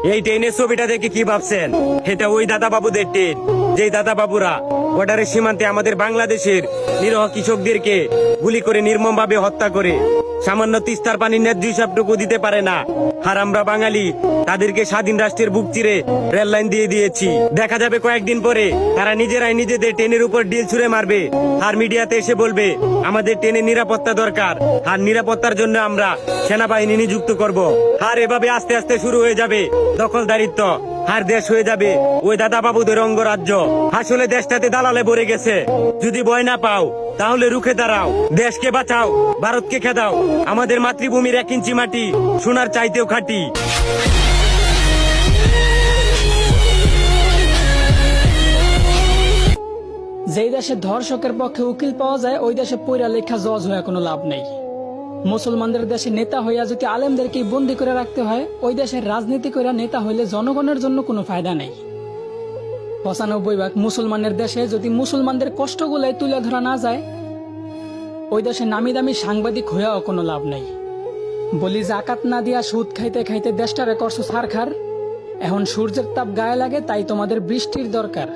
এই ট্রেনের ছবিটা দেখে কি ভাবছেন? এটা ওই দাদা বাবুদের ট্রেন, যেই দাদা বাবুরা বর্ডারের সীমান্তে আমাদের বাংলাদেশের নিরহ কৃষকদেরকে গুলি করে নির্মমভাবে হত্যা করে সামান্য তিস্তার পানির ন্যায্য হিসাবটুকু দিতে পারে না। আর আমরা বাঙালি তাদেরকে স্বাধীন রাষ্ট্রের বুক চিরে রেল লাইন দিয়ে দিয়েছি। দেখা যাবে কয়েকদিন পরে তারা নিজেরাই নিজেদের ট্রেনের উপর ডিল ছুড়ে মারবে, আর মিডিয়াতে এসে বলবে আমাদের ট্রেনের নিরাপত্তা দরকার, আর নিরাপত্তার জন্য আমরা সেনাবাহিনী নিযুক্ত করব। আর এভাবে আস্তে আস্তে শুরু হয়ে যাবে দখলদারিত্ব, আর দেশ হয়ে যাবে ওই দাদা বাবুদের অঙ্গরাজ্য। আসলে দেশটাতে দালালে ভরে গেছে। যদি ভয় না পাও তাহলে রুখে দাঁড়াও, দেশকে বাঁচাও, ভারতকে খেদাও। আমাদের মাতৃভূমির 1 ইঞ্চি মাটি সোনার চাইতেও খাঁটি। যেই দেশে ধর্ষকের পক্ষে উকিল পাওয়া যায় ওই দেশে পয়রা লেখা জজ হয়ে কোনো লাভ নেই। মুসলমানদের দেশে নেতা হইয়া যদি আলেমদেরকে বন্দি করে রাখতে হয়, ওই দেশের রাজনীতি করে নেতা হইলে জনগণের জন্য কোনো ফায়দা নেই। 95% মুসলমানের দেশে যদি মুসলমানদের কষ্টগুলাই তুলে ধরা না যায়, ওই দেশে নামি দামি সাংবাদিক হইয়াও কোনো লাভ নেই। বলি জাকাত না দিয়া সুদ খাইতে খাইতে দেশটারে করছো ছারখার। এখন সূর্যের তাপ গায়ে লাগে, তাই তোমাদের বৃষ্টির দরকার।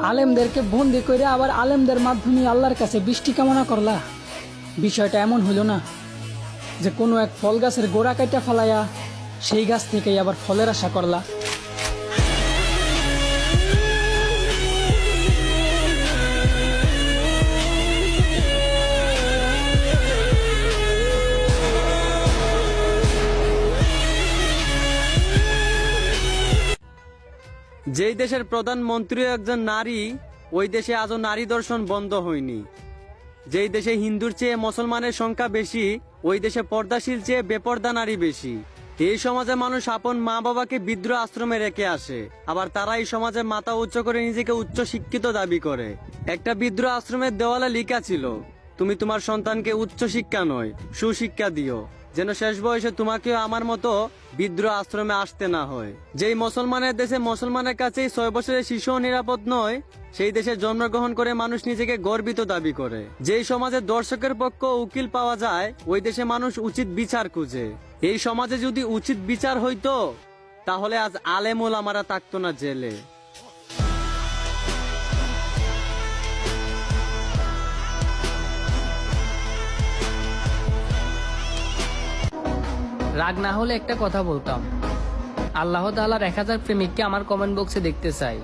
আলেমদেরকে বন্দি করে আবার আলেমদের মাধ্যমে আল্লাহর কাছে বৃষ্টি কামনা করলা। বিষয়টা এমন হইল না যে কোনো এক ফল গাছের গোড়া কাটা ফেলাইয়া সেই গাছ থেকেই আবার ফলের আশা করলা। যেই দেশের প্রধানমন্ত্রী একজন নারী, ওই দেশে আজও নারী দর্শন বন্ধ হয়নি। যেই দেশে হিন্দুর চেয়ে মুসলমানের সংখ্যা বেশি, ওই দেশে পর্দাশীল চেয়ে বেপর্দা নারী বেশি। এই সমাজে মানুষ আপন মা বাবাকে বৃদ্ধ আশ্রমে রেখে আসে, আবার তারা এই সমাজে মাথা উচ্চ করে নিজেকে উচ্চ শিক্ষিত দাবি করে। একটা বৃদ্ধ আশ্রমের দেওয়ালে লেখা ছিল, তুমি তোমার সন্তানকে উচ্চ শিক্ষা নয় সুশিক্ষা দিও, যেন শেষ বয়সে তোমাকেও আমার মতো বৃদ্ধ আশ্রমে আসতে না হয়। যেই মুসলমানের দেশে মুসলমানের কাছেই 6 বছরের শিশুও নিরাপদ নয়, সেই দেশে জন্মগ্রহণ করে মানুষ নিজেকে গর্বিত দাবি করে। যেই সমাজে দর্শকের পক্ষ উকিল পাওয়া যায়, ওই দেশে মানুষ উচিত বিচার খুঁজে। এই সমাজে যদি উচিত বিচার হইতো, তাহলে আজ আলেম ওলামারা থাকতো না জেলে। রাগ না হলে একটা কথা বলতাম, আল্লাহ তাআলার 1000 প্রেমিককে আমার কমেন্ট বক্সে দেখতে চাই।